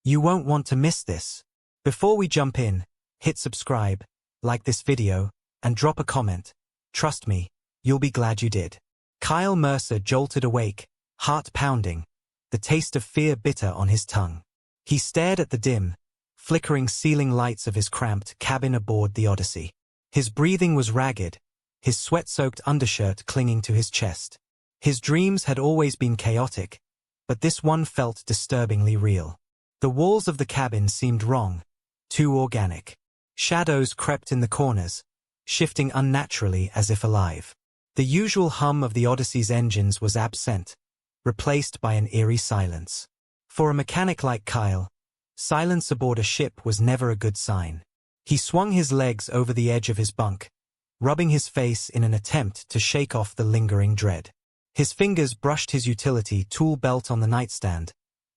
You won't want to miss this. Before we jump in, hit subscribe, like this video, and drop a comment. Trust me, you'll be glad you did. Kyle Mercer jolted awake, heart pounding, the taste of fear bitter on his tongue. He stared at the dim, flickering ceiling lights of his cramped cabin aboard the Odyssey. His breathing was ragged, his sweat-soaked undershirt clinging to his chest. His dreams had always been chaotic, but this one felt disturbingly real. The walls of the cabin seemed wrong, too organic. Shadows crept in the corners, shifting unnaturally as if alive. The usual hum of the Odyssey's engines was absent, replaced by an eerie silence. For a mechanic like Kyle, silence aboard a ship was never a good sign. He swung his legs over the edge of his bunk, rubbing his face in an attempt to shake off the lingering dread. His fingers brushed his utility tool belt on the nightstand,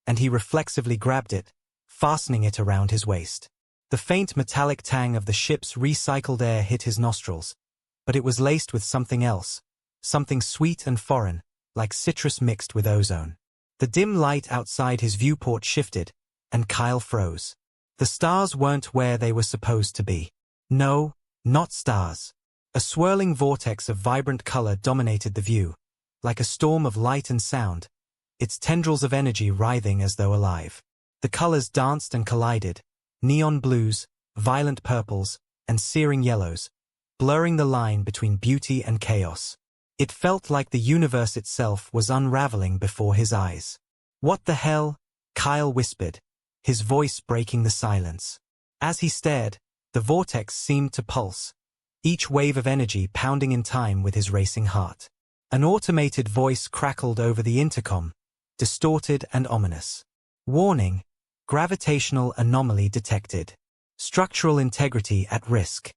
and he reflexively grabbed it, fastening it around his waist. The faint metallic tang of the ship's recycled air hit his nostrils, but it was laced with something else, something sweet and foreign, like citrus mixed with ozone. The dim light outside his viewport shifted, and Kyle froze. The stars weren't where they were supposed to be. No, not stars. A swirling vortex of vibrant color dominated the view, like a storm of light and sound, its tendrils of energy writhing as though alive. The colors danced and collided, neon blues, violent purples, and searing yellows, blurring the line between beauty and chaos. It felt like the universe itself was unraveling before his eyes. "What the hell?" Kyle whispered, his voice breaking the silence. As he stared, the vortex seemed to pulse, each wave of energy pounding in time with his racing heart. An automated voice crackled over the intercom, distorted and ominous. "Warning, gravitational anomaly detected. Structural integrity at risk."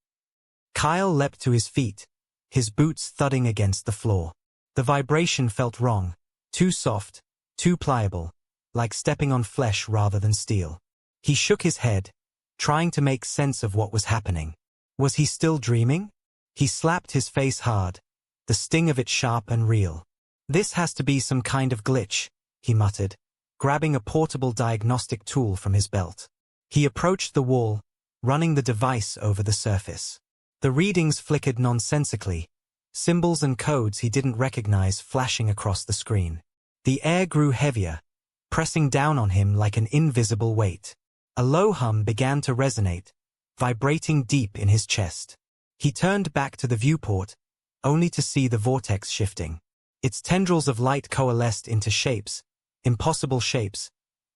Kyle leapt to his feet, his boots thudding against the floor. The vibration felt wrong, too soft, too pliable, like stepping on flesh rather than steel. He shook his head, trying to make sense of what was happening. Was he still dreaming? He slapped his face hard, the sting of it sharp and real. "This has to be some kind of glitch," he muttered, grabbing a portable diagnostic tool from his belt. He approached the wall, running the device over the surface. The readings flickered nonsensically, symbols and codes he didn't recognize flashing across the screen. The air grew heavier, pressing down on him like an invisible weight. A low hum began to resonate, vibrating deep in his chest. He turned back to the viewport, only to see the vortex shifting. Its tendrils of light coalesced into shapes, impossible shapes,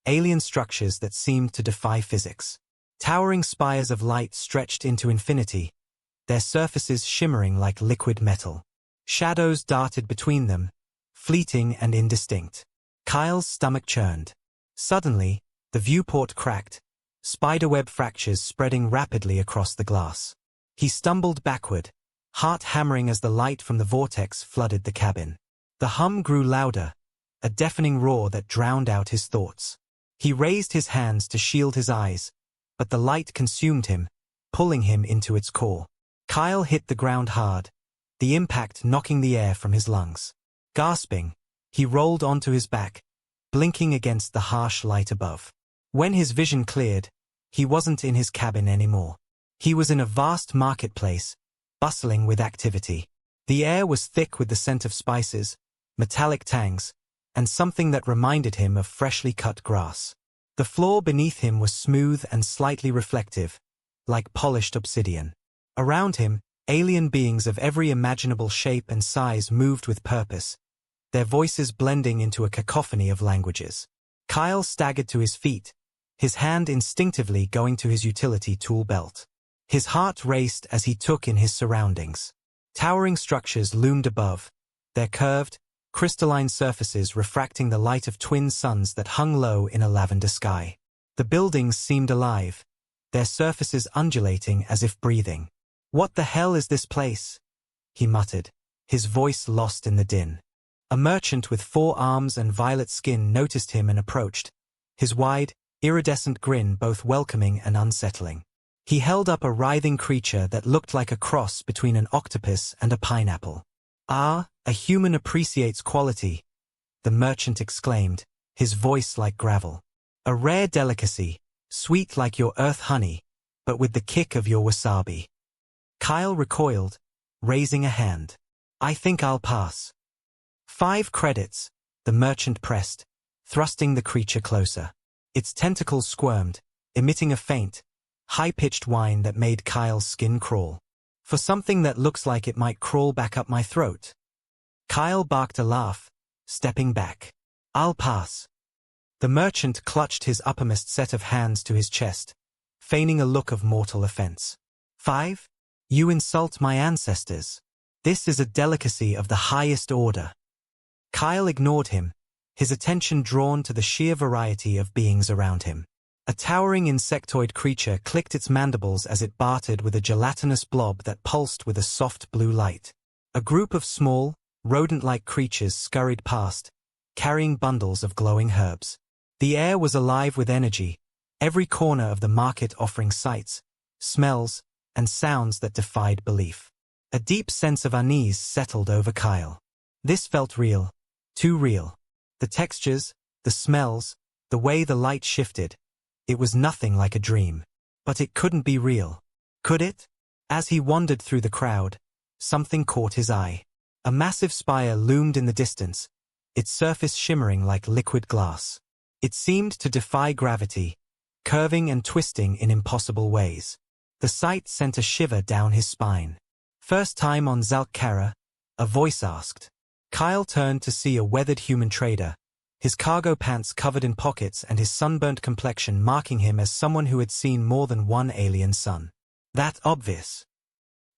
alien structures that seemed to defy physics. Towering spires of light stretched into infinity, their surfaces shimmering like liquid metal. Shadows darted between them, fleeting and indistinct. Kyle's stomach churned. Suddenly, the viewport cracked, spiderweb fractures spreading rapidly across the glass. He stumbled backward, heart hammering as the light from the vortex flooded the cabin. The hum grew louder, a deafening roar that drowned out his thoughts. He raised his hands to shield his eyes, but the light consumed him, pulling him into its core. Kyle hit the ground hard, the impact knocking the air from his lungs. Gasping, he rolled onto his back, blinking against the harsh light above. When his vision cleared, he wasn't in his cabin anymore. He was in a vast marketplace, bustling with activity. The air was thick with the scent of spices, metallic tangs, and something that reminded him of freshly cut grass. The floor beneath him was smooth and slightly reflective, like polished obsidian. Around him, alien beings of every imaginable shape and size moved with purpose, their voices blending into a cacophony of languages. Kyle staggered to his feet, his hand instinctively going to his utility tool belt. His heart raced as he took in his surroundings. Towering structures loomed above, their curved, crystalline surfaces refracting the light of twin suns that hung low in a lavender sky. The buildings seemed alive, their surfaces undulating as if breathing. "What the hell is this place?" he muttered, his voice lost in the din. A merchant with 4 arms and violet skin noticed him and approached, his wide, iridescent grin both welcoming and unsettling. He held up a writhing creature that looked like a cross between an octopus and a pineapple. "Ah, a human appreciates quality," the merchant exclaimed, his voice like gravel. A rare delicacy, sweet like your earth honey, but with the kick of your wasabi. Kyle recoiled, raising a hand. I think I'll pass. 5 credits, the merchant pressed, thrusting the creature closer. Its tentacles squirmed, emitting a faint, high-pitched whine that made Kyle's skin crawl. For something that looks like it might crawl back up my throat. Kyle barked a laugh, stepping back. I'll pass. The merchant clutched his uppermost set of hands to his chest, feigning a look of mortal offense. 5? You insult my ancestors. This is a delicacy of the highest order. Kyle ignored him, his attention drawn to the sheer variety of beings around him. A towering insectoid creature clicked its mandibles as it bartered with a gelatinous blob that pulsed with a soft blue light. A group of small, rodent-like creatures scurried past, carrying bundles of glowing herbs. The air was alive with energy, every corner of the market offering sights, smells, and sounds that defied belief. A deep sense of unease settled over Kyle. This felt real, too real. The textures, the smells, the way the light shifted. It was nothing like a dream. But it couldn't be real. Could it? As he wandered through the crowd, something caught his eye. A massive spire loomed in the distance, its surface shimmering like liquid glass. It seemed to defy gravity, curving and twisting in impossible ways. The sight sent a shiver down his spine. First time on Zalkara? A voice asked. Kyle turned to see a weathered human trader, his cargo pants covered in pockets and his sunburnt complexion marking him as someone who had seen more than one alien sun. That obvious.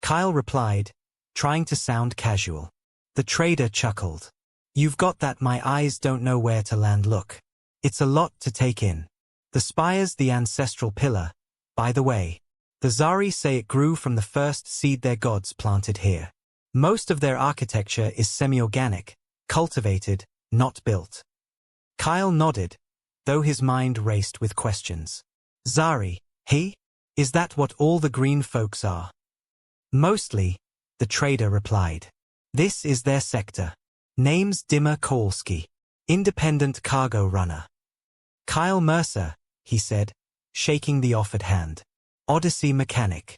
Kyle replied, trying to sound casual. The trader chuckled. You've got that my eyes don't know where to land look. It's a lot to take in. The spire's the ancestral pillar, by the way. The Zari say it grew from the first seed their gods planted here. Most of their architecture is semi-organic, cultivated, not built. Kyle nodded, though his mind raced with questions. Zari, he? Is that what all the green folks are? Mostly, the trader replied. This is their sector. Name's Dimmer Kowalski. Independent cargo runner. Kyle Mercer, he said, shaking the offered hand. Odyssey mechanic.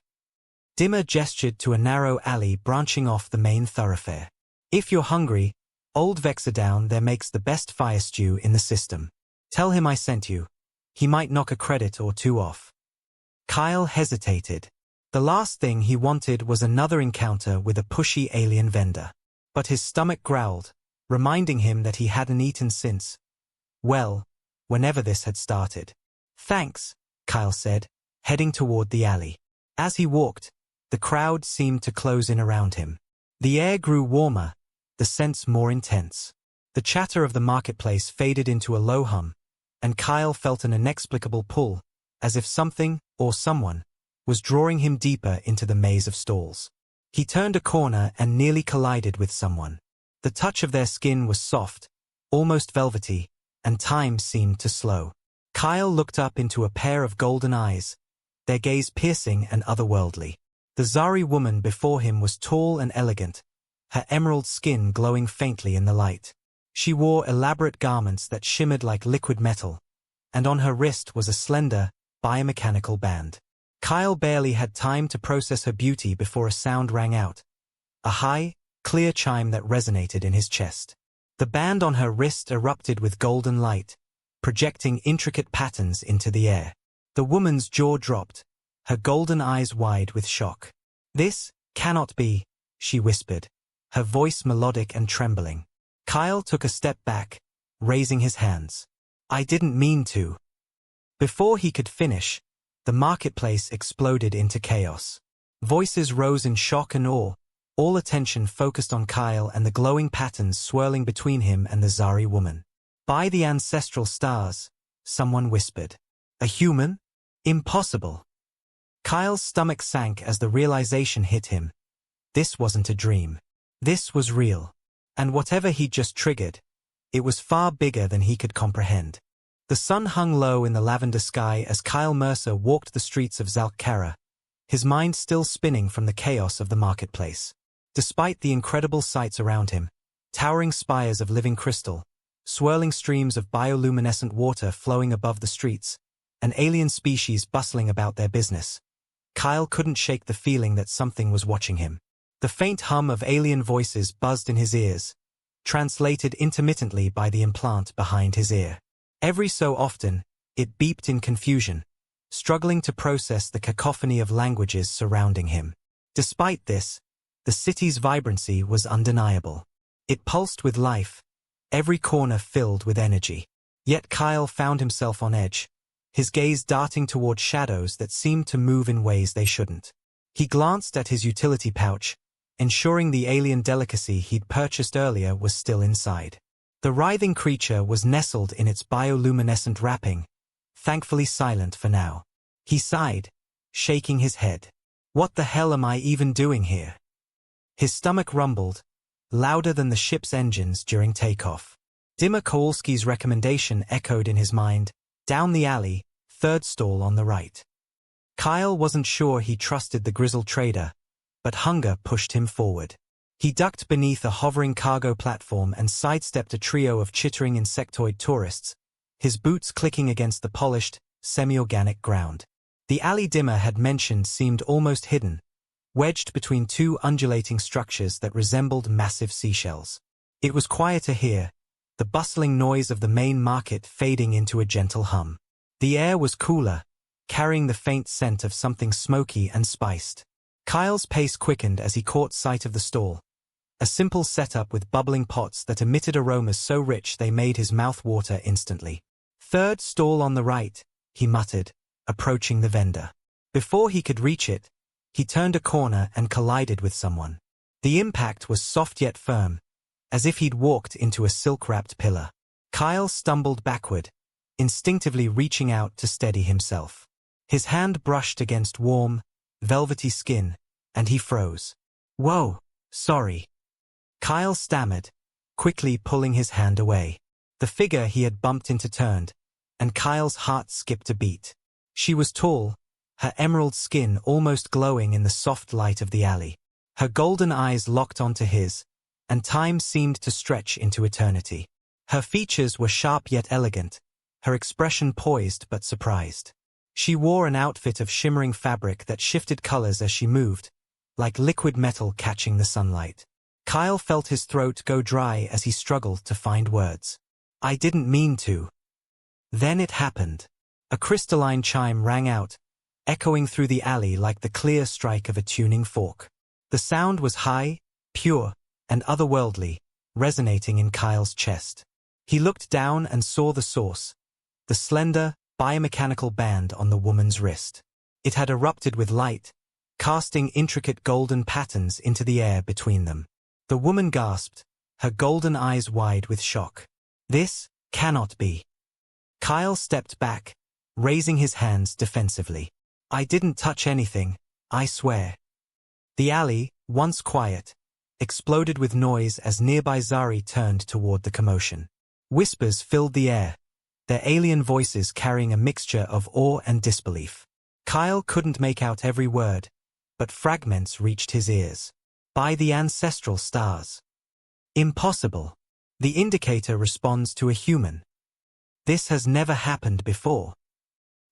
Dimmer gestured to a narrow alley branching off the main thoroughfare. If you're hungry, old Vexadown there makes the best fire stew in the system. Tell him I sent you. He might knock a credit or 2 off. Kyle hesitated. The last thing he wanted was another encounter with a pushy alien vendor. But his stomach growled, reminding him that he hadn't eaten since, well, whenever this had started. Thanks, Kyle said, heading toward the alley. As he walked, the crowd seemed to close in around him. The air grew warmer, the scents more intense. The chatter of the marketplace faded into a low hum, and Kyle felt an inexplicable pull, as if something, or someone, was drawing him deeper into the maze of stalls. He turned a corner and nearly collided with someone. The touch of their skin was soft, almost velvety, and time seemed to slow. Kyle looked up into a pair of golden eyes, their gaze piercing and otherworldly. The Zari woman before him was tall and elegant, her emerald skin glowing faintly in the light. She wore elaborate garments that shimmered like liquid metal, and on her wrist was a slender, biomechanical band. Kyle barely had time to process her beauty before a sound rang out. A high, clear chime that resonated in his chest. The band on her wrist erupted with golden light, projecting intricate patterns into the air. The woman's jaw dropped, her golden eyes wide with shock. This cannot be, she whispered, her voice melodic and trembling. Kyle took a step back, raising his hands. I didn't mean to. Before he could finish, the marketplace exploded into chaos. Voices rose in shock and awe, all attention focused on Kyle and the glowing patterns swirling between him and the Zari woman. By the ancestral stars, someone whispered. A human? Impossible. Kyle's stomach sank as the realization hit him. This wasn't a dream. This was real. And whatever he'd just triggered, it was far bigger than he could comprehend. The sun hung low in the lavender sky as Kyle Mercer walked the streets of Zalkara, his mind still spinning from the chaos of the marketplace. Despite the incredible sights around him, towering spires of living crystal, swirling streams of bioluminescent water flowing above the streets, an alien species bustling about their business. Kyle couldn't shake the feeling that something was watching him. The faint hum of alien voices buzzed in his ears, translated intermittently by the implant behind his ear. Every so often, it beeped in confusion, struggling to process the cacophony of languages surrounding him. Despite this, the city's vibrancy was undeniable. It pulsed with life, every corner filled with energy. Yet Kyle found himself on edge, his gaze darting toward shadows that seemed to move in ways they shouldn't. He glanced at his utility pouch, ensuring the alien delicacy he'd purchased earlier was still inside. The writhing creature was nestled in its bioluminescent wrapping, thankfully silent for now. He sighed, shaking his head. What the hell am I even doing here? His stomach rumbled, louder than the ship's engines during takeoff. Dimmer Kowalski's recommendation echoed in his mind, down the alley, third stall on the right. Kyle wasn't sure he trusted the grizzled trader, but hunger pushed him forward. He ducked beneath a hovering cargo platform and sidestepped a trio of chittering insectoid tourists, his boots clicking against the polished, semi-organic ground. The alley Dimmer had mentioned seemed almost hidden, wedged between two undulating structures that resembled massive seashells. It was quieter here, the bustling noise of the main market fading into a gentle hum. The air was cooler, carrying the faint scent of something smoky and spiced. Kyle's pace quickened as he caught sight of the stall, a simple setup with bubbling pots that emitted aromas so rich they made his mouth water instantly. Third stall on the right, he muttered, approaching the vendor. Before he could reach it, he turned a corner and collided with someone. The impact was soft yet firm, as if he'd walked into a silk-wrapped pillar. Kyle stumbled backward, instinctively reaching out to steady himself. His hand brushed against warm, velvety skin, and he froze. "Whoa, sorry." Kyle stammered, quickly pulling his hand away. The figure he had bumped into turned, and Kyle's heart skipped a beat. She was tall, her emerald skin almost glowing in the soft light of the alley. Her golden eyes locked onto his, and time seemed to stretch into eternity. Her features were sharp yet elegant, her expression poised but surprised. She wore an outfit of shimmering fabric that shifted colors as she moved, like liquid metal catching the sunlight. Kyle felt his throat go dry as he struggled to find words. "I didn't mean to." Then it happened. A crystalline chime rang out, echoing through the alley like the clear strike of a tuning fork. The sound was high, pure, and otherworldly, resonating in Kyle's chest. He looked down and saw the source, the slender, biomechanical band on the woman's wrist. It had erupted with light, casting intricate golden patterns into the air between them. The woman gasped, her golden eyes wide with shock. "This cannot be." Kyle stepped back, raising his hands defensively. "I didn't touch anything, I swear." The alley, once quiet, exploded with noise as nearby Zari turned toward the commotion. Whispers filled the air, their alien voices carrying a mixture of awe and disbelief. Kyle couldn't make out every word, but fragments reached his ears. "By the ancestral stars." "Impossible." "The indicator responds to a human." "This has never happened before."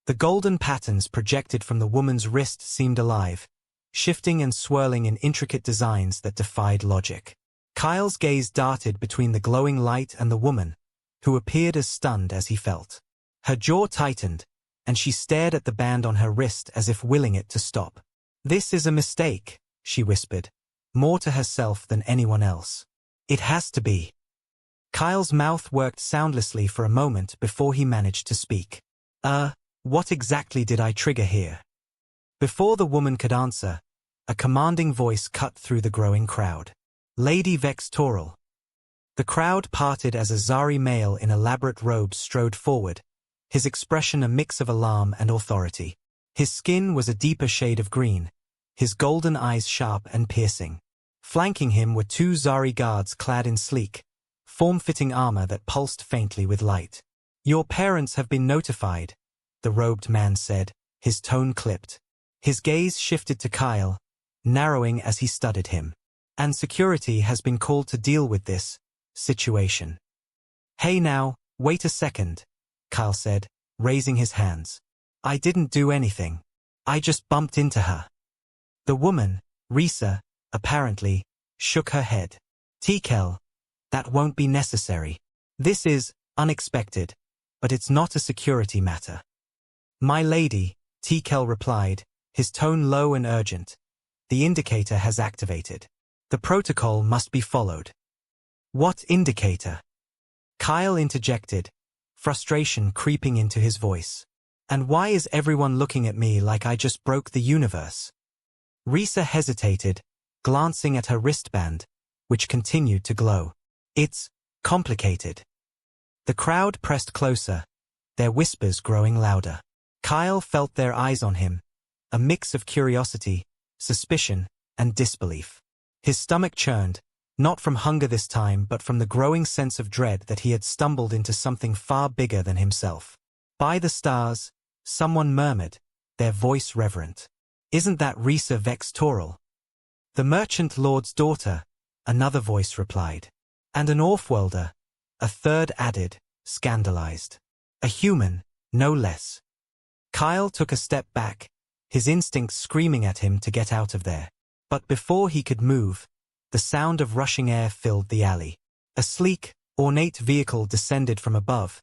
The golden patterns projected from the woman's wrist seemed alive, shifting and swirling in intricate designs that defied logic. Kyle's gaze darted between the glowing light and the woman, who appeared as stunned as he felt. Her jaw tightened, and she stared at the band on her wrist as if willing it to stop. "This is a mistake," she whispered, more to herself than anyone else. "It has to be." Kyle's mouth worked soundlessly for a moment before he managed to speak. What exactly did I trigger here?" Before the woman could answer, a commanding voice cut through the growing crowd. "Lady Vextoral." The crowd parted as a Zari male in elaborate robes strode forward, his expression a mix of alarm and authority. His skin was a deeper shade of green, his golden eyes sharp and piercing. Flanking him were two Zari guards clad in sleek, form-fitting armor that pulsed faintly with light. "Your parents have been notified," the robed man said, his tone clipped. His gaze shifted to Kyle, narrowing as he studied him. "And security has been called to deal with this situation." Hey now, wait a second, Kyle said, raising his hands. I didn't do anything. I just bumped into her. The woman, Risa, apparently, shook her head. Tikel, that won't be necessary. This is unexpected, but it's not a security matter. My lady, Tikel replied, his tone low and urgent. The indicator has activated. The protocol must be followed. What indicator? Kyle interjected, frustration creeping into his voice. And why is everyone looking at me like I just broke the universe? Risa hesitated, glancing at her wristband, which continued to glow. It's complicated. The crowd pressed closer, their whispers growing louder. Kyle felt their eyes on him, a mix of curiosity, suspicion, and disbelief. His stomach churned, not from hunger this time but from the growing sense of dread that he had stumbled into something far bigger than himself. By the stars, someone murmured, their voice reverent. Isn't that Risa Vex-Toral? The merchant lord's daughter, another voice replied. And an Orfwelder, a third added, scandalized. A human, no less. Kyle took a step back, his instincts screaming at him to get out of there. But before he could move, the sound of rushing air filled the alley. A sleek, ornate vehicle descended from above,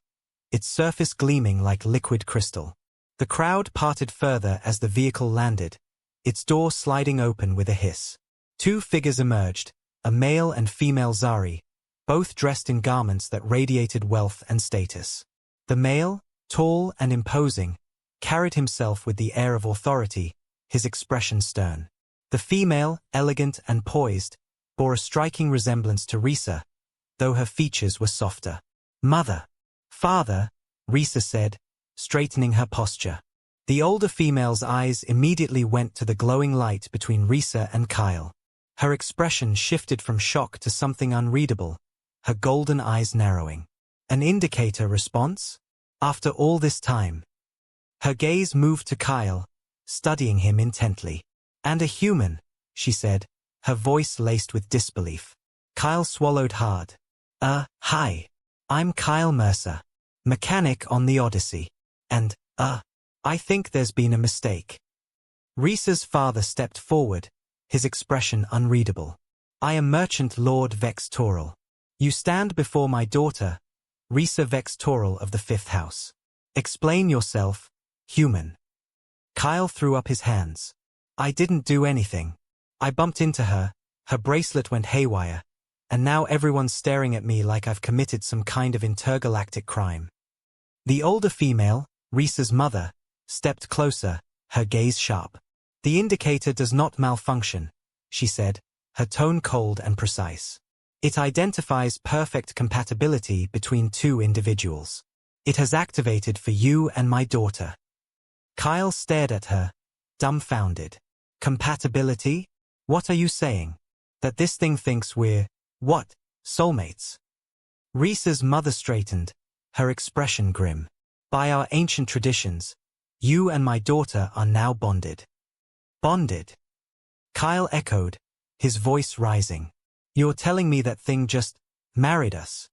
its surface gleaming like liquid crystal. The crowd parted further as the vehicle landed, its door sliding open with a hiss. Two figures emerged, a male and female Zari, both dressed in garments that radiated wealth and status. The male, tall and imposing, carried himself with the air of authority, his expression stern. The female, elegant and poised, bore a striking resemblance to Risa, though her features were softer. Mother. Father, Risa said, straightening her posture. The older female's eyes immediately went to the glowing light between Risa and Kyle. Her expression shifted from shock to something unreadable, her golden eyes narrowing. An indicator response? After all this time. Her gaze moved to Kyle, studying him intently. And a human, she said, her voice laced with disbelief. Kyle swallowed hard. Hi. I'm Kyle Mercer, mechanic on the Odyssey. And, I think there's been a mistake. Risa's father stepped forward, his expression unreadable. I am Merchant Lord Vex-Toral. You stand before my daughter, Risa Vex-Toral of the Fifth House. Explain yourself, human. Kyle threw up his hands. I didn't do anything. I bumped into her, her bracelet went haywire, and now everyone's staring at me like I've committed some kind of intergalactic crime. The older female, Risa's mother, stepped closer, her gaze sharp. The indicator does not malfunction, she said, her tone cold and precise. It identifies perfect compatibility between two individuals. It has activated for you and my daughter. Kyle stared at her, dumbfounded. Compatibility? What are you saying? That this thing thinks we're, what, soulmates? Risa's mother straightened, her expression grim. By our ancient traditions, you and my daughter are now bonded. Bonded? Kyle echoed, his voice rising. You're telling me that thing just married us?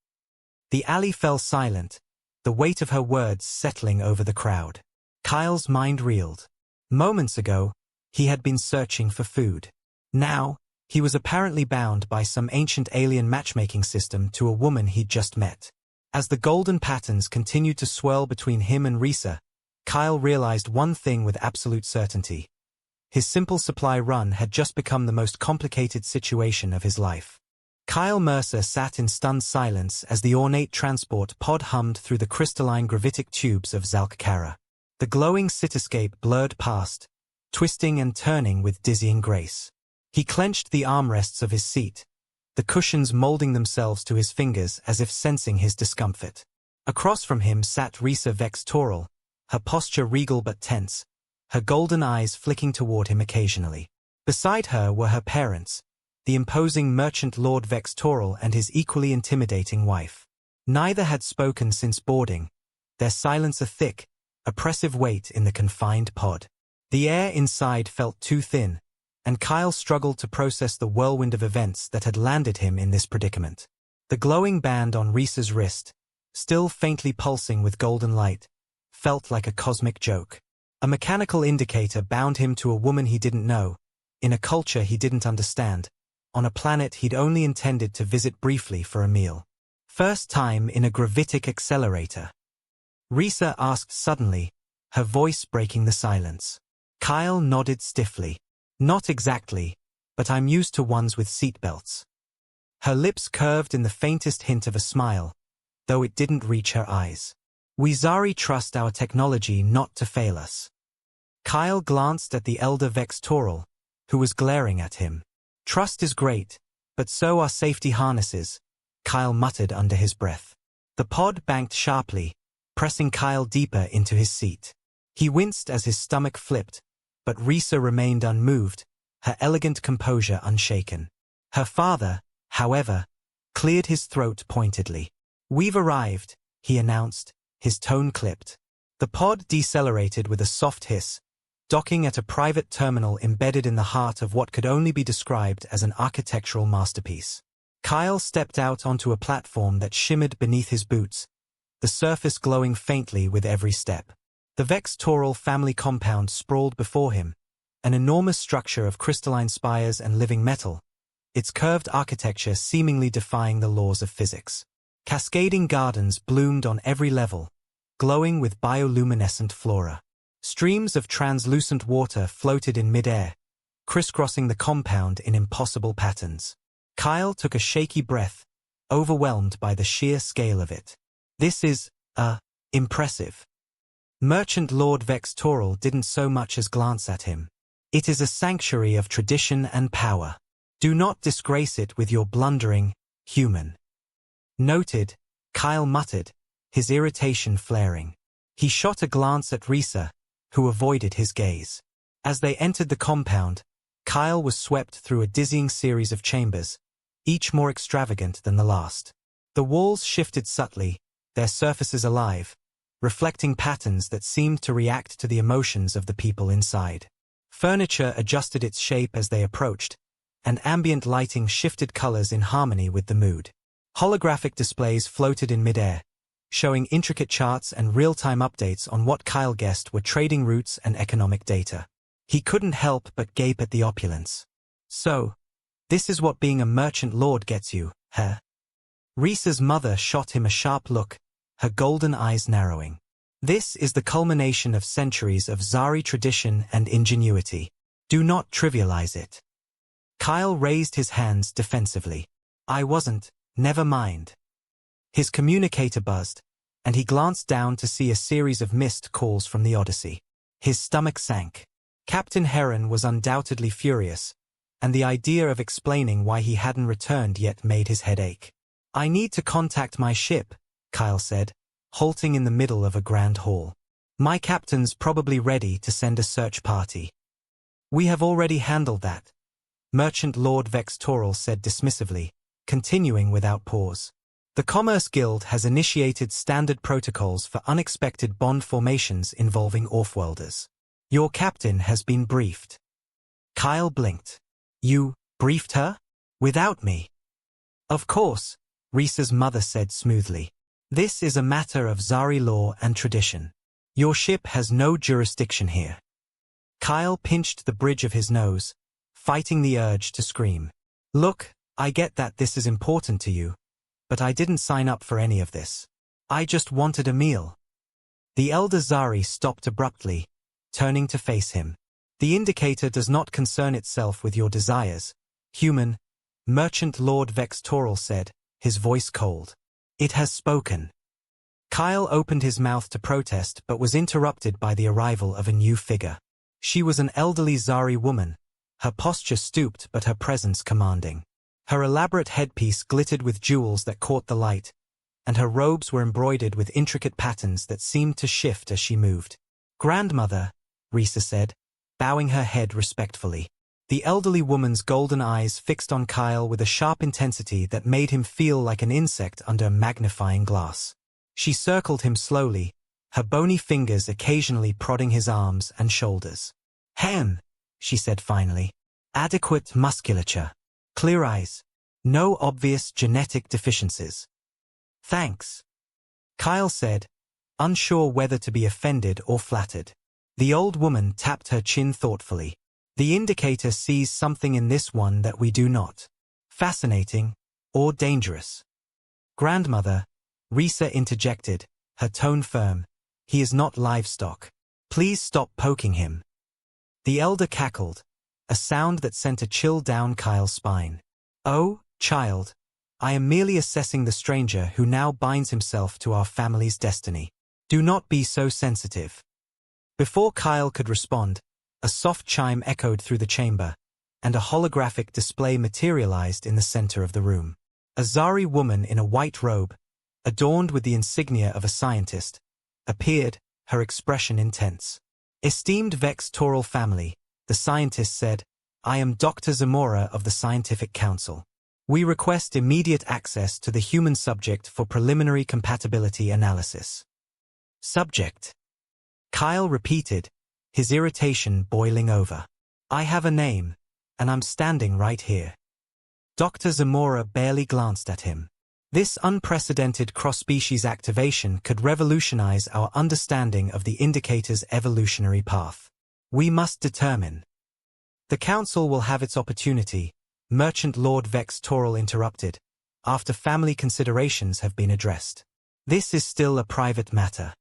The alley fell silent, the weight of her words settling over the crowd. Kyle's mind reeled. Moments ago, he had been searching for food. Now, he was apparently bound by some ancient alien matchmaking system to a woman he'd just met. As the golden patterns continued to swirl between him and Risa, Kyle realized one thing with absolute certainty. His simple supply run had just become the most complicated situation of his life. Kyle Mercer sat in stunned silence as the ornate transport pod hummed through the crystalline gravitic tubes of Zalkara. The glowing cityscape blurred past, twisting and turning with dizzying grace. He clenched the armrests of his seat, the cushions molding themselves to his fingers as if sensing his discomfort. Across from him sat Risa Vex-Toral, her posture regal but tense, her golden eyes flicking toward him occasionally. Beside her were her parents, the imposing Merchant Lord Vex-Toral and his equally intimidating wife. Neither had spoken since boarding, their silence a thick, oppressive weight in the confined pod. The air inside felt too thin, and Kyle struggled to process the whirlwind of events that had landed him in this predicament. The glowing band on Risa's wrist, still faintly pulsing with golden light, felt like a cosmic joke. A mechanical indicator bound him to a woman he didn't know, in a culture he didn't understand, on a planet he'd only intended to visit briefly for a meal. First time in a gravitic accelerator? Risa asked suddenly, her voice breaking the silence. Kyle nodded stiffly. Not exactly, but I'm used to ones with seatbelts. Her lips curved in the faintest hint of a smile, though it didn't reach her eyes. We Zari trust our technology not to fail us. Kyle glanced at the elder Vextoral, who was glaring at him. Trust is great, but so are safety harnesses, Kyle muttered under his breath. The pod banked sharply, pressing Kyle deeper into his seat. He winced as his stomach flipped, but Risa remained unmoved, her elegant composure unshaken. Her father, however, cleared his throat pointedly. We've arrived, he announced, his tone clipped. The pod decelerated with a soft hiss, docking at a private terminal embedded in the heart of what could only be described as an architectural masterpiece. Kyle stepped out onto a platform that shimmered beneath his boots, the surface glowing faintly with every step. The Vextoral family compound sprawled before him, an enormous structure of crystalline spires and living metal, its curved architecture seemingly defying the laws of physics. Cascading gardens bloomed on every level, glowing with bioluminescent flora. Streams of translucent water floated in midair, crisscrossing the compound in impossible patterns. Kyle took a shaky breath, overwhelmed by the sheer scale of it. This is, impressive. Merchant Lord Vextoral didn't so much as glance at him. It is a sanctuary of tradition and power. Do not disgrace it with your blundering, human. Noted, Kyle muttered, his irritation flaring. He shot a glance at Risa, who avoided his gaze. As they entered the compound, Kyle was swept through a dizzying series of chambers, each more extravagant than the last. The walls shifted subtly, their surfaces alive, reflecting patterns that seemed to react to the emotions of the people inside. Furniture adjusted its shape as they approached, and ambient lighting shifted colors in harmony with the mood. Holographic displays floated in midair, showing intricate charts and real-time updates on what Kyle guessed were trading routes and economic data. He couldn't help but gape at the opulence. So, this is what being a merchant lord gets you, huh? Risa's mother shot him a sharp look, her golden eyes narrowing. This is the culmination of centuries of Zari tradition and ingenuity. Do not trivialize it. Kyle raised his hands defensively. I wasn't, never mind. His communicator buzzed, and he glanced down to see a series of missed calls from the Odyssey. His stomach sank. Captain Heron was undoubtedly furious, and the idea of explaining why he hadn't returned yet made his head ache. I need to contact my ship, Kyle said, halting in the middle of a grand hall. My captain's probably ready to send a search party. We have already handled that, Merchant Lord Vextoral said dismissively, continuing without pause. The Commerce Guild has initiated standard protocols for unexpected bond formations involving Offworlders. Your captain has been briefed. Kyle blinked. You briefed her? Without me? Of course, Risa's mother said smoothly. This is a matter of Zari law and tradition. Your ship has no jurisdiction here. Kyle pinched the bridge of his nose, fighting the urge to scream. Look, I get that this is important to you, but I didn't sign up for any of this. I just wanted a meal. The elder Zari stopped abruptly, turning to face him. The indicator does not concern itself with your desires, human, Merchant Lord Vextoral said, his voice cold. It has spoken. Kyle opened his mouth to protest but was interrupted by the arrival of a new figure. She was an elderly Zari woman, her posture stooped but her presence commanding. Her elaborate headpiece glittered with jewels that caught the light, and her robes were embroidered with intricate patterns that seemed to shift as she moved. Grandmother, Risa said, bowing her head respectfully. The elderly woman's golden eyes fixed on Kyle with a sharp intensity that made him feel like an insect under a magnifying glass. She circled him slowly, her bony fingers occasionally prodding his arms and shoulders. Hem, she said finally. Adequate musculature. Clear eyes. No obvious genetic deficiencies. Thanks. Kyle said, unsure whether to be offended or flattered. The old woman tapped her chin thoughtfully. The indicator sees something in this one that we do not. Fascinating, or dangerous. Grandmother, Risa interjected, her tone firm. He is not livestock. Please stop poking him. The elder cackled, a sound that sent a chill down Kyle's spine. Oh, child, I am merely assessing the stranger who now binds himself to our family's destiny. Do not be so sensitive. Before Kyle could respond, a soft chime echoed through the chamber, and a holographic display materialized in the center of the room. A Zari woman in a white robe, adorned with the insignia of a scientist, appeared, her expression intense. Esteemed Vex Taural family, the scientist said, I am Dr. Zamora of the Scientific Council. We request immediate access to the human subject for preliminary compatibility analysis. Subject. Kyle repeated, his irritation boiling over. I have a name, and I'm standing right here. Dr. Zamora barely glanced at him. This unprecedented cross-species activation could revolutionize our understanding of the indicator's evolutionary path. We must determine. The Council will have its opportunity, Merchant Lord Vex Taural interrupted, after family considerations have been addressed. This is still a private matter.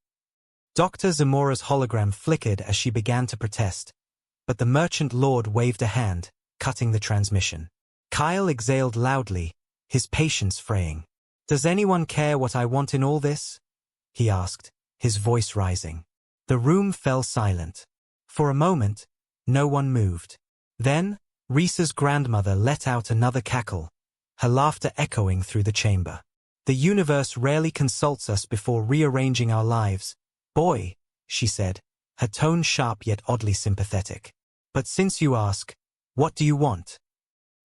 Dr. Zamora's hologram flickered as she began to protest, but the Merchant Lord waved a hand, cutting the transmission. Kyle exhaled loudly, his patience fraying. Does anyone care what I want in all this? He asked, his voice rising. The room fell silent. For a moment, no one moved. Then, Risa's grandmother let out another cackle, her laughter echoing through the chamber. The universe rarely consults us before rearranging our lives. Boy, she said, her tone sharp yet oddly sympathetic. But since you ask, what do you want?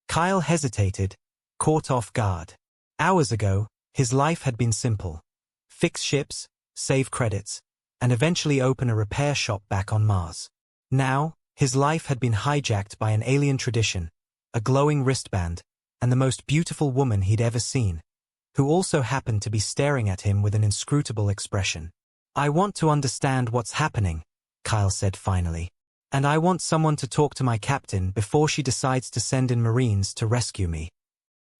Kyle hesitated, caught off guard. Hours ago, his life had been simple. Fix ships, save credits, and eventually open a repair shop back on Mars. Now, his life had been hijacked by an alien tradition, a glowing wristband, and the most beautiful woman he'd ever seen, who also happened to be staring at him with an inscrutable expression. I want to understand what's happening, Kyle said finally. And I want someone to talk to my captain before she decides to send in Marines to rescue me.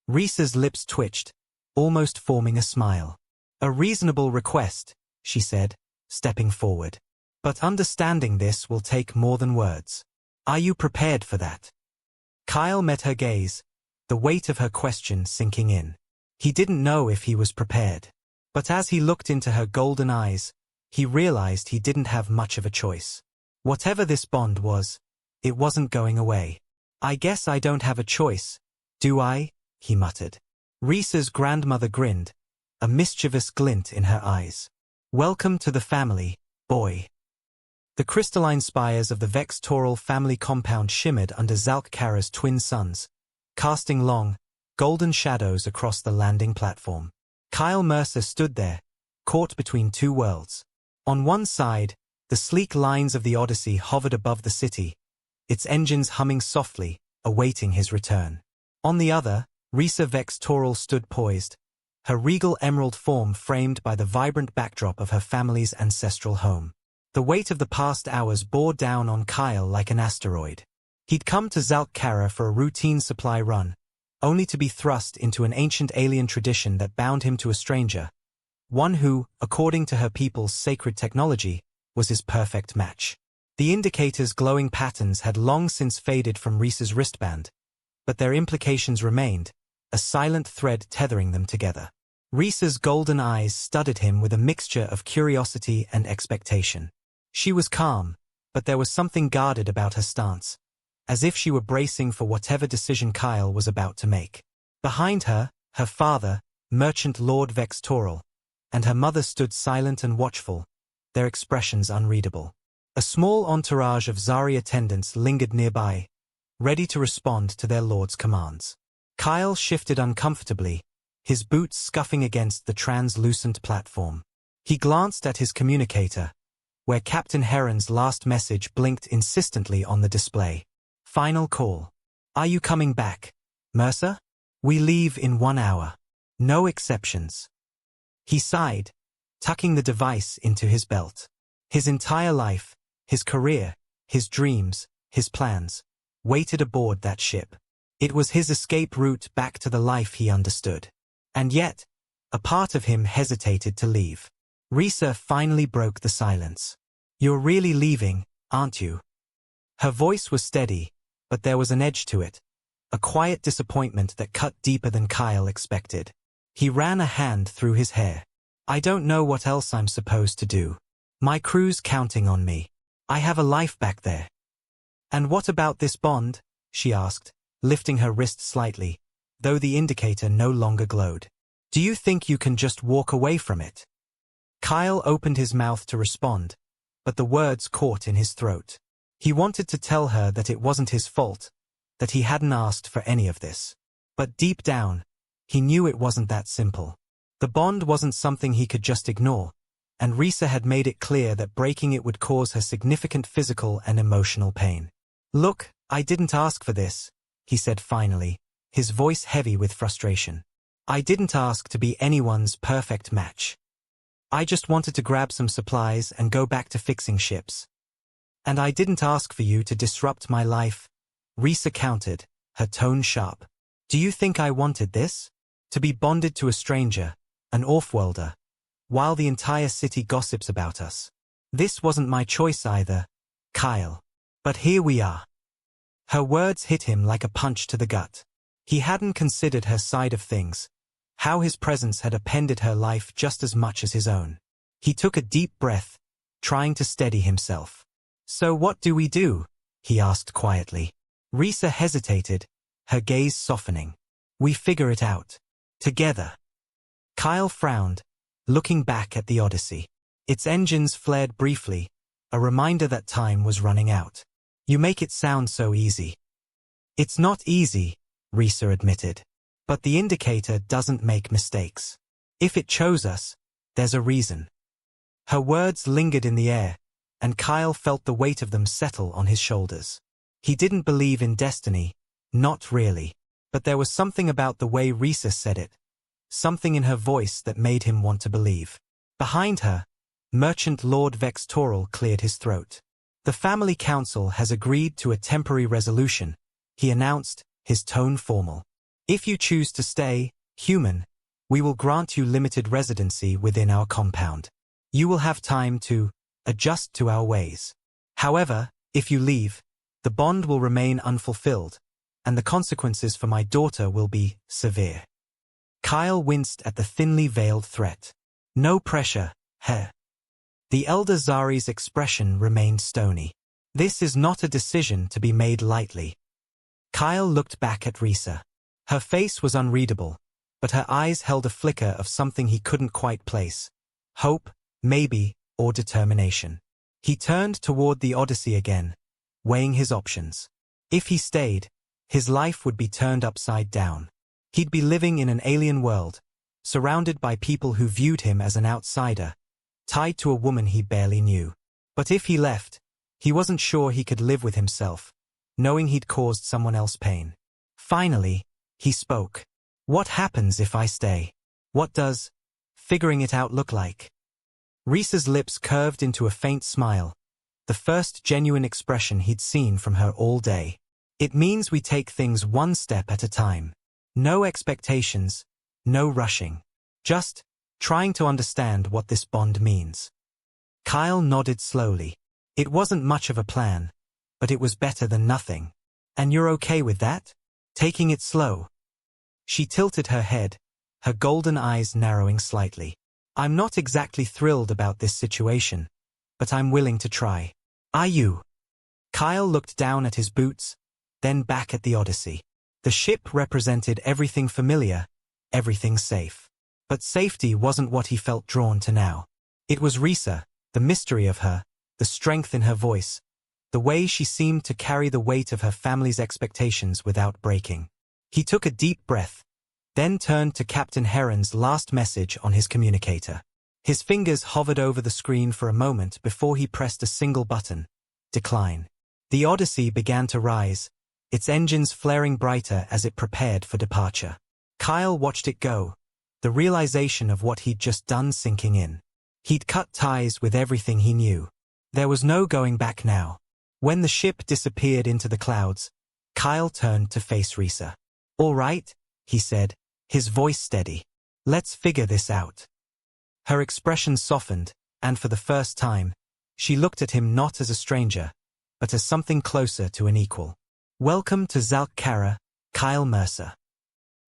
Risa's lips twitched, almost forming a smile. A reasonable request, she said, stepping forward. But understanding this will take more than words. Are you prepared for that? Kyle met her gaze, the weight of her question sinking in. He didn't know if he was prepared. But as he looked into her golden eyes, he realized he didn't have much of a choice. Whatever this bond was, it wasn't going away. I guess I don't have a choice, do I? He muttered. Risa's grandmother grinned, a mischievous glint in her eyes. Welcome to the family, boy. The crystalline spires of the Vex Taural family compound shimmered under Zalk Kara's twin suns, casting long, golden shadows across the landing platform. Kyle Mercer stood there, caught between two worlds. On one side, the sleek lines of the Odyssey hovered above the city, its engines humming softly, awaiting his return. On the other, Risa Vex Taural stood poised, her regal emerald form framed by the vibrant backdrop of her family's ancestral home. The weight of the past hours bore down on Kyle like an asteroid. He'd come to Zalk Kara for a routine supply run, only to be thrust into an ancient alien tradition that bound him to a stranger, one who, according to her people's sacred technology, was his perfect match. The indicator's glowing patterns had long since faded from Risa's wristband, but their implications remained, a silent thread tethering them together. Risa's golden eyes studied him with a mixture of curiosity and expectation. She was calm, but there was something guarded about her stance, as if she were bracing for whatever decision Kyle was about to make. Behind her, her father, Merchant Lord Vex Taural, and her mother stood silent and watchful, their expressions unreadable. A small entourage of Zari attendants lingered nearby, ready to respond to their lord's commands. Kyle shifted uncomfortably, his boots scuffing against the translucent platform. He glanced at his communicator, where Captain Heron's last message blinked insistently on the display. Final call. Are you coming back, Mercer? We leave in 1 hour. No exceptions. He sighed, tucking the device into his belt. His entire life, his career, his dreams, his plans, waited aboard that ship. It was his escape route back to the life he understood. And yet, a part of him hesitated to leave. Risa finally broke the silence. "You're really leaving, aren't you?" Her voice was steady, but there was an edge to it, a quiet disappointment that cut deeper than Kyle expected. He ran a hand through his hair. "I don't know what else I'm supposed to do. My crew's counting on me. I have a life back there." "And what about this bond?" she asked, lifting her wrist slightly, though the indicator no longer glowed. "Do you think you can just walk away from it?" Kyle opened his mouth to respond, but the words caught in his throat. He wanted to tell her that it wasn't his fault, that he hadn't asked for any of this. But deep down, he knew it wasn't that simple. The bond wasn't something he could just ignore, and Risa had made it clear that breaking it would cause her significant physical and emotional pain. "Look, I didn't ask for this," he said finally, his voice heavy with frustration. "I didn't ask to be anyone's perfect match. I just wanted to grab some supplies and go back to fixing ships. And I didn't ask for you to disrupt my life." Risa countered, her tone sharp. "Do you think I wanted this? To be bonded to a stranger, an offworlder, while the entire city gossips about us? This wasn't my choice either, Kyle. But here we are." Her words hit him like a punch to the gut. He hadn't considered her side of things, how his presence had upended her life just as much as his own. He took a deep breath, trying to steady himself. "So what do we do?" he asked quietly. Risa hesitated, her gaze softening. "We figure it out. Together." Kyle frowned, looking back at the Odyssey. Its engines flared briefly, a reminder that time was running out. "You make it sound so easy." "It's not easy," Risa admitted. "But the indicator doesn't make mistakes. If it chose us, there's a reason." Her words lingered in the air, and Kyle felt the weight of them settle on his shoulders. He didn't believe in destiny, not really. But there was something about the way Risa said it, something in her voice that made him want to believe. Behind her, Merchant Lord Vextoral cleared his throat. "The family council has agreed to a temporary resolution," he announced, his tone formal. "If you choose to stay, human, we will grant you limited residency within our compound. You will have time to adjust to our ways. However, if you leave, the bond will remain unfulfilled, and the consequences for my daughter will be severe." Kyle winced at the thinly veiled threat. "No pressure, Herr." The elder Zari's expression remained stony. "This is not a decision to be made lightly." Kyle looked back at Risa. Her face was unreadable, but her eyes held a flicker of something he couldn't quite place. Hope, maybe, or determination. He turned toward the Odyssey again, weighing his options. If he stayed, his life would be turned upside down. He'd be living in an alien world, surrounded by people who viewed him as an outsider, tied to a woman he barely knew. But if he left, he wasn't sure he could live with himself, knowing he'd caused someone else pain. Finally, he spoke. "What happens if I stay? What does figuring it out look like?" Risa's lips curved into a faint smile, the first genuine expression he'd seen from her all day. "It means we take things one step at a time. No expectations, no rushing. Just trying to understand what this bond means." Kyle nodded slowly. It wasn't much of a plan, but it was better than nothing. "And you're okay with that? Taking it slow?" She tilted her head, her golden eyes narrowing slightly. "I'm not exactly thrilled about this situation, but I'm willing to try. Are you?" Kyle looked down at his boots, then back at the Odyssey. The ship represented everything familiar, everything safe. But safety wasn't what he felt drawn to now. It was Risa, the mystery of her, the strength in her voice, the way she seemed to carry the weight of her family's expectations without breaking. He took a deep breath, then turned to Captain Heron's last message on his communicator. His fingers hovered over the screen for a moment before he pressed a single button: decline. The Odyssey began to rise, its engines flaring brighter as it prepared for departure. Kyle watched it go, the realization of what he'd just done sinking in. He'd cut ties with everything he knew. There was no going back now. When the ship disappeared into the clouds, Kyle turned to face Risa. "All right," he said, his voice steady. "Let's figure this out." Her expression softened, and for the first time, she looked at him not as a stranger, but as something closer to an equal. "Welcome to Zalk-Kara, Kyle Mercer."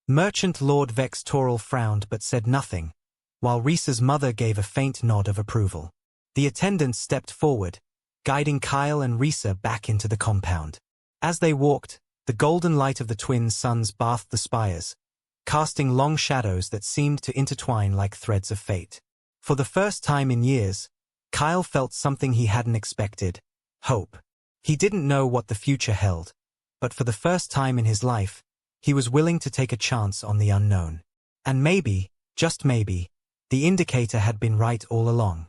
Merchant Lord Vex Toral frowned but said nothing, while Risa's mother gave a faint nod of approval. The attendant stepped forward, guiding Kyle and Risa back into the compound. As they walked, the golden light of the twin suns bathed the spires, casting long shadows that seemed to intertwine like threads of fate. For the first time in years, Kyle felt something he hadn't expected: hope. He didn't know what the future held, but for the first time in his life, he was willing to take a chance on the unknown. And maybe, just maybe, the indicator had been right all along.